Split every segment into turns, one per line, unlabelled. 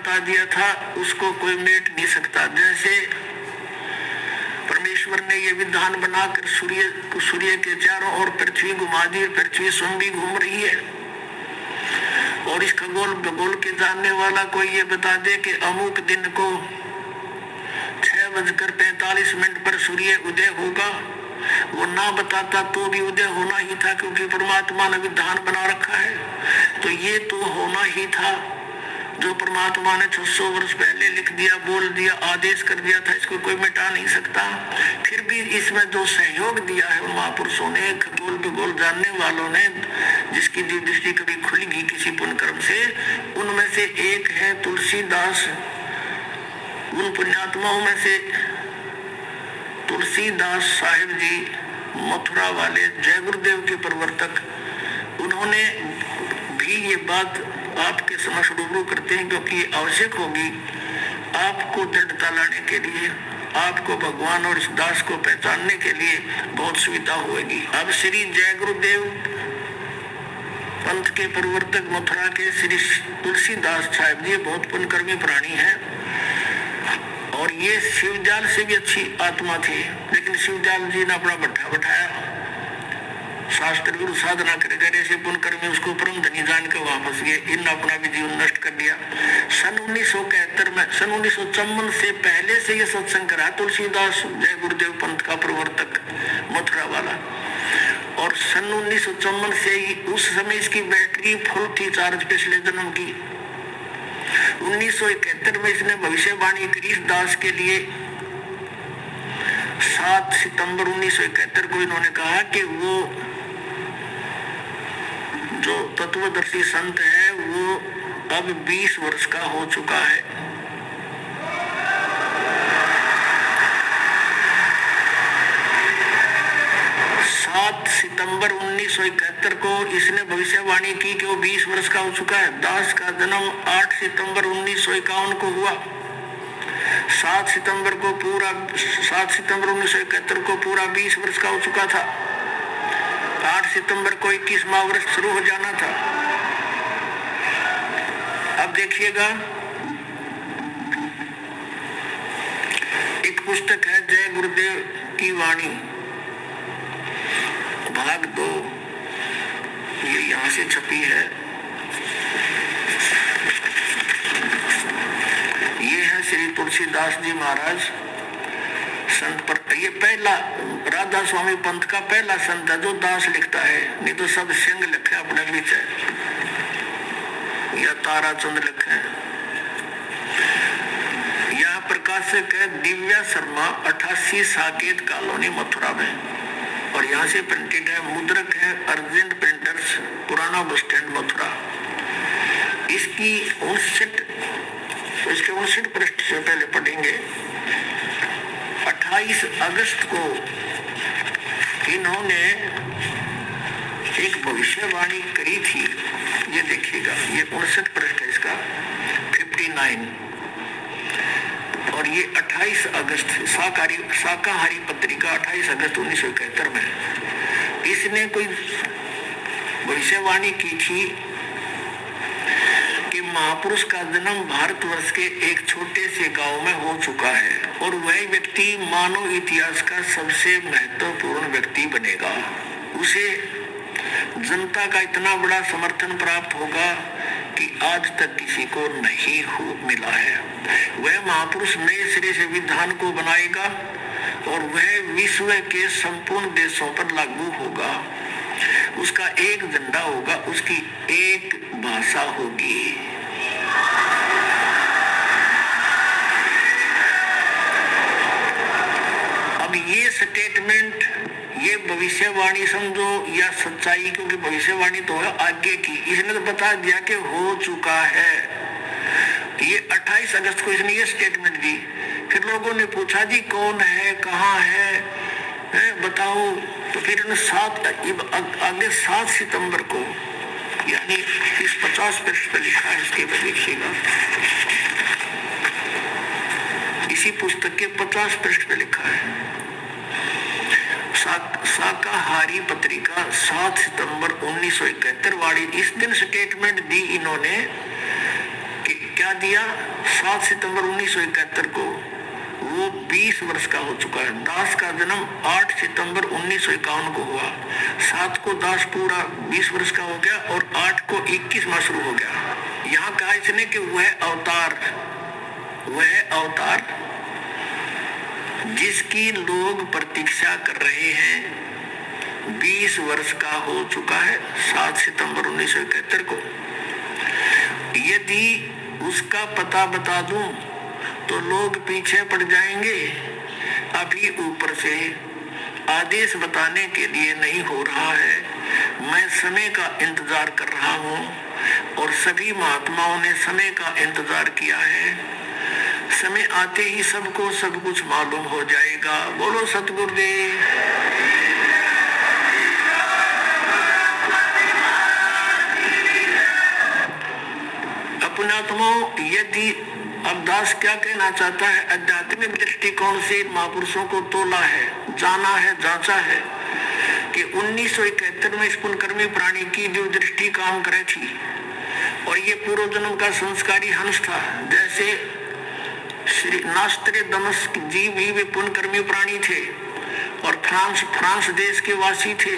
बता दिया था उसको कोई मेट नहीं सकता। जैसे परमेश्वर ने ये विधान बनाकर सूर्य के चारों ओर पृथ्वी घुमा दी, पृथ्वी स्वयं भी घूम रही है। और इस खगोल भूगोल के जानने वाला कोई ये बता दे कि अमुक दिन को 6:45 पर सूर्य उदय होगा, वो ना बताता तो भी उदय होना ही था, क्योंकि परमात्मा ने विधान बना रखा है। तो ये तो होना ही था, जो परमात्मा ने 600 वर्ष पहले लिख दिया, बोल दिया, आदेश कर दिया था, इसको कोई मिटा नहीं सकता। फिर भी इसमें जो सहयोग दिया है महापुरुषों ने, खगोल भूगोल जानने वालों ने, जिसकी दृष्टि कभी खुलेगी किसी पुण्य कर्म से, उनमें से एक है तुलसीदास। उन पुण्यात्माओं में से तुलसीदास साहिब जी, मथुरा वाले, जय गुरुदेव के प्रवर्तक, उन्होंने भी ये बात आपके समक्ष रूबरू करते हैं, क्योंकि आवश्यक होगी आपको दृढ़ता लाने के लिए, आपको भगवान और इस दास को पहचानने के लिए बहुत सुविधा होगी। अब श्री जय गुरुदेव पंथ के प्रवर्तक मथुरा के श्री तुलसीदास साहिब जी बहुत पुण्यकर्मी प्राणी है, और ये शिवजाल से भी अच्छी आत्मा थी। लेकिन शिवजाल जी ने अपना भट्ठा बैठाया, शास्त्र गुरु साधना करे से पुण्यकर्मी उसको परम धनी जान के वापस गए। इन अपना भी जीवन नष्ट कर दिया। सन 1971 में, सन 1954 से पहले से ये सत्संग करा तुलसीदास जय गुरुदेव पंथ का प्रवर्तक मथुरा वाला। और सन 1954 से ही उस समय इसकी बैटरी फुल थी चार्ज पिछले जन्म की। 1971 में इसने भविष्यवाणी करी इस दास के लिए। 7 सितंबर 1971 को इन्होंने कहा कि वो जो तत्वदर्शी संत है वो अब 20 वर्ष का हो चुका है। 7 सितंबर 1971 को इसने भविष्यवाणी की कि वो 20 वर्ष का हो चुका है। दास का जन्म 8 सितंबर 1951 को हुआ। 7 सितंबर 1971 को पूरा 20 वर्ष का हो चुका था। 8 सितंबर को 21वां वर्ष शुरू हो जाना था। अब देखिएगा, एक पुस्तक है जय गुरुदेव की वाणी, भाग 2, ये यहाँ से छपी है। ये है श्री तुलसीदास जी महाराज संत पर। ये पहला राधा स्वामी पंथ का पहला संत है जो दास लिखता है, नहीं तो सब सिंह लिखे अपने बीच है या ताराचंद लिखे। यह प्रकाशक है दिव्या शर्मा, 88 साकेत कॉलोनी मथुरा में, और यहाँ से प्रिंटेड है। मुद्रक है अर्जेंट प्रिंटर्स, पुराना बस स्टैंड मथुरा। इसकी 59 पृष्ठ से पहले पढ़ेंगे। 28 अगस्त को इन्होंने एक भविष्यवाणी करी थी। ये देखिएगा, ये 59 पृष्ठ है इसका, 59, और ये 28 अगस्त शाकाहारी पत्रिका 28 अगस्त 1971 में इसने कोई भविष्यवाणी की थी कि महापुरुष का जन्म भारतवर्ष के एक छोटे से गांव में हो चुका है, और वह व्यक्ति मानव इतिहास का सबसे महत्वपूर्ण व्यक्ति बनेगा। उसे जनता का इतना बड़ा समर्थन प्राप्त होगा कि आज तक किसी को नहीं मिला है। वह महापुरुष नए सिरे से विधान को बनाएगा और वह विश्व के संपूर्ण देशों पर लागू होगा। उसका एक झंडा होगा, उसकी एक भाषा होगी। अब ये स्टेटमेंट, ये भविष्यवाणी समझो या सच्चाई, क्योंकि भविष्यवाणी तो है आगे की, इसने तो बता दिया कि हो चुका है। ये 28 अगस्त को इसने ये स्टेटमेंट दी। फिर लोगों ने पूछा जी कौन है, कहाँ है, बताओ। तो फिर आगे 7 सितंबर को, यानी इस 50 पृष्ठ पर लिखा है, इसके बाद देखिएगा, इसी पुस्तक के 50 पृष्ठ पे लिखा है। शाकाहारी पत्रिका 7 सितंबर 1971 वाली। इस दिन स्टेटमेंट दी इन्होंने कि क्या क्या दिया? 7 सितंबर 1971 को वो 20 वर्ष का हो चुका है। दास का जन्म 8 सितंबर 1951 को हुआ। 7 को दास पूरा 20 वर्ष का हो गया और 8 को 21 माह शुरू हो गया। यहाँ कहा इसने कि वह अवतार जिसकी लोग प्रतीक्षा कर रहे हैं 20 वर्ष का हो चुका है 7 सितंबर 1971 को। यदि उसका पता बता दूं तो लोग पीछे पड़ जाएंगे। अभी ऊपर से आदेश बताने के लिए नहीं हो रहा है। मैं समय का इंतजार कर रहा हूँ और सभी महात्माओं ने समय का इंतजार किया है। समय आते ही सबको सब कुछ मालूम हो जाएगा। बोलो सतगुरुदेव। पुण्यात्माओं, यदि अब दास क्या कहना चाहता है, आध्यात्मिक दृष्टिकोण से महापुरुषों को तोला है, जाना है, जांचा है कि 1971 में इस पुण्यकर्मी प्राणी की जो दृष्टि काम करे थी और ये पूर्व जन्म का संस्कारी हंस था। जैसे श्री नास्त्रे दमस्क जी भी वे पुण्यकर्मी प्राणी थे और फ्रांस देश के वासी थे।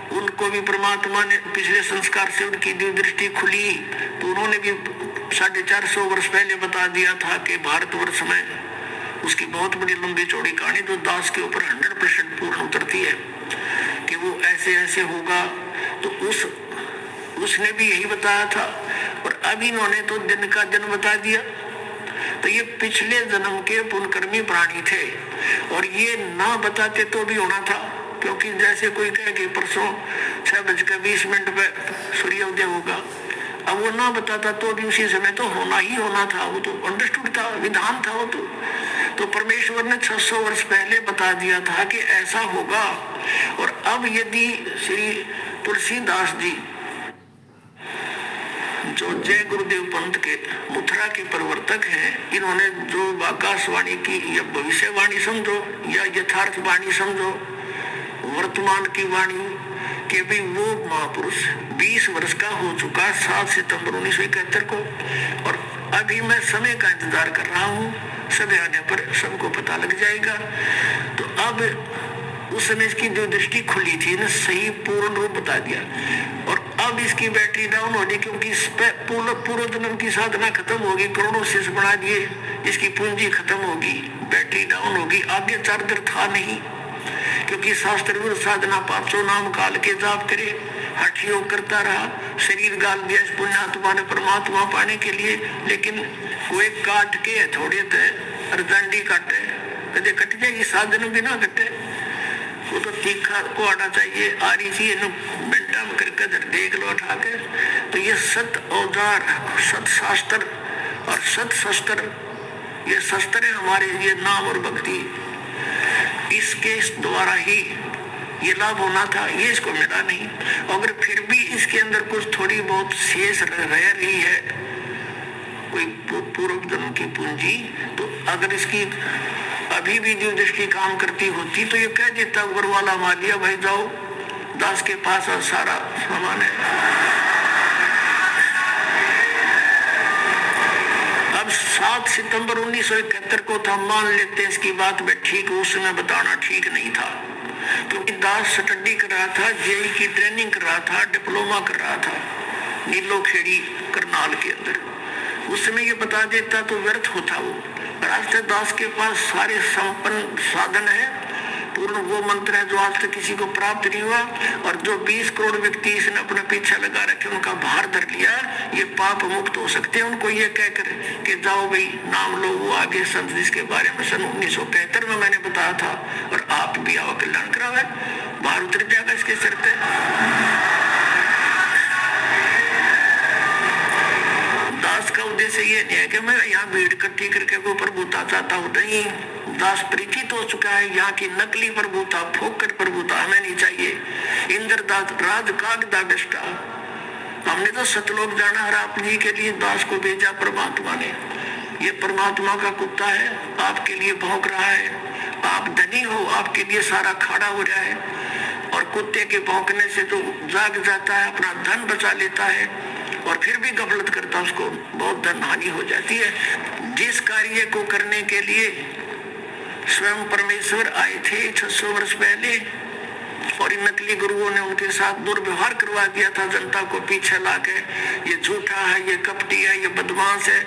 उनको भी परमात्मा ने पिछले संस्कार से उनकी जो दृष्टि खुली तो उन्होंने भी 450 वर्ष पहले बता दिया था कि भारतवर्ष में उसकी बहुत बड़ी लंबी चौड़ी कहानी जो दास के ऊपर 100% पूर्ण उतरती है कि वो ऐसे ऐसे होगा। तो उसने भी यही बताया था और अभी इन्होंने तो दिन का जन्म बता दिया। तो ये पिछले जन्म के पुण्यकर्मी प्राणी थे और ये ना बताते तो भी होना था, क्योंकि जैसे कोई कहे कि परसों 6:20 पे सूर्योदय होगा, अब वो ना बताता तो भी उसी समय तो होना ही होना था। वो तो अंडरस्टूड था, विधान था वो तो परमेश्वर ने 600 वर्ष पहले बता दिया था कि ऐसा होगा। और अब यदि श्री तुलसीदास जी जो जय गुरुदेव पंथ के मथुरा के प्रवर्तक हैं, इन्होंने जो आकाशवाणी की या भविष्यवाणी समझो या यथार्थ वाणी समझो, वर्तमान की वाणी के भी वो महापुरुष 20 वर्ष का हो चुका 7 सितंबर 1971 को और अभी मैं समय का इंतजार कर रहा हूँ। समय आने पर सबको पता लग जाएगा। तो अब उस समय इसकी जो दृष्टि खुली थी ना, सही पूर्ण रूप बता दिया। और अब इसकी बैटरी डाउन हो गई क्योंकि इस पे पूर्व जन्म की साधना खत्म होगी, करोड़ों शिष्य बना दिए, इसकी पूंजी खत्म होगी, बैटरी डाउन होगी, आगे चार्जर था नहीं। क्योंकि शास्त्र विरुद्ध साधना 500 नाम काल के जाप करे, हठ योग करता रहा, शरीर गाल दिया इस पुण्यात्मा ने परमात्मा पाने के लिए। लेकिन कोई काट के थोड़े थे अर्जंडी काटे कदे कट जाएगी, साधन भी ना कटे। वो तो तीखा को आना चाहिए, आ रही थी बेटा में करके देख लो उठा के। तो ये सत औजार, सत शास्त्र और सत शस्त्र, ये शस्त्र है हमारे, ये नाम और भक्ति, इसके द्वारा ही ये लाभ होना था। ये इसको मिला नहीं। अगर फिर भी इसके अंदर कुछ थोड़ी बहुत शेष रह रही है, कोई पूर्व जन्म की पूंजी, तो अगर इसकी अभी भी जो दृष्टि काम करती होती तो ये कह देता ऊपर वाला मालिया भाई जाओ दास के पास और सारा सामान है। अब 7 सितंबर 1971 को था, मान लेते हैं इसकी बात में ठीक, उस समय बताना ठीक नहीं था क्योंकि दास स्टडी कर रहा था, जेई की ट्रेनिंग कर रहा था, डिप्लोमा कर रहा था नीलो खेड़ी करनाल के अंदर। उस समय ये बता देता तो व्यर्थ होता वो। राष्ट्र दास के पास सारे संपन्न साधन है, पूर्ण वो मंत्र है जो आज तक किसी को प्राप्त नहीं हुआ। और जो 20 करोड़ व्यक्ति इसने अपने पीछे लगा रखे, उनका भार धर लिया, ये पाप मुक्त हो सकते हैं। उनको ये कहकर कि जाओ भाई नाम लो, वो आगे संत जिसके बारे में सन 1973 में मैंने बताया था और आप भी आओ कल्याण करावे, भार उतर जाएगा इसके सिर पे। दास का उद्देश्य ये नहीं है कि मैं यहाँ भीड़ इकट्ठी करके कोई प्रभुता चाहता हूँ, नहीं। दास परिचित हो चुका है यहाँ की नकली प्रभुता, फोकट प्रभुता हमें नहीं चाहिए। इंद्रदास राज कागदा दृष्टा, हमने तो सतलोक जाना है, आप जी के लिए दास को भेजा परमात्मा ने। ये परमात्मा का कुत्ता है, आपके लिए भौंक रहा है। आप धनी हो, आपके लिए सारा खाड़ा हो रहा है और कुत्ते के भौंकने से तो जाग जाता है, अपना धन बचा लेता है और फिर भी गफलत करता, उसको बहुत धन हानि हो जाती है। जिस कार्य को करने के लिए स्वयं परमेश्वर आए थे 600 वर्ष पहले, और इन नकली गुरुओं ने उनके साथ दुर्व्यवहार करवा दिया था जनता को पीछे लाके, ये झूठा है, ये कपटी है, ये बदमाश है,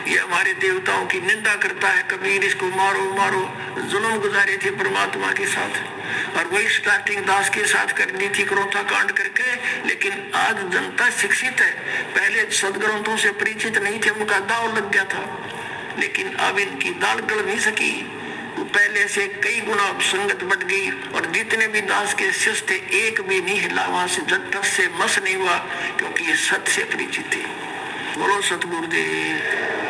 ये हमारे देवताओं की निंदा करता है, कबीर इसको मारो मारो, जुल्म गुजारे थे परमात्मा के साथ। और वही स्टार्टिंग दास के साथ करनी थी क्रोथा कांड करके। लेकिन आज जनता शिक्षित है, पहले सदग्रंथों से परिचित नहीं थे, उनका दाव लग गया था, लेकिन अब इनकी दाल गल नहीं सकी, पहले से कई गुना संगत बढ़ गई। और जितने भी दास के शिष्य थे एक भी नहीं हिला वहां से, जब से मस नहीं हुआ, क्योंकि ये सत्य से परिचित थे। बोलो सतगुरुदेव।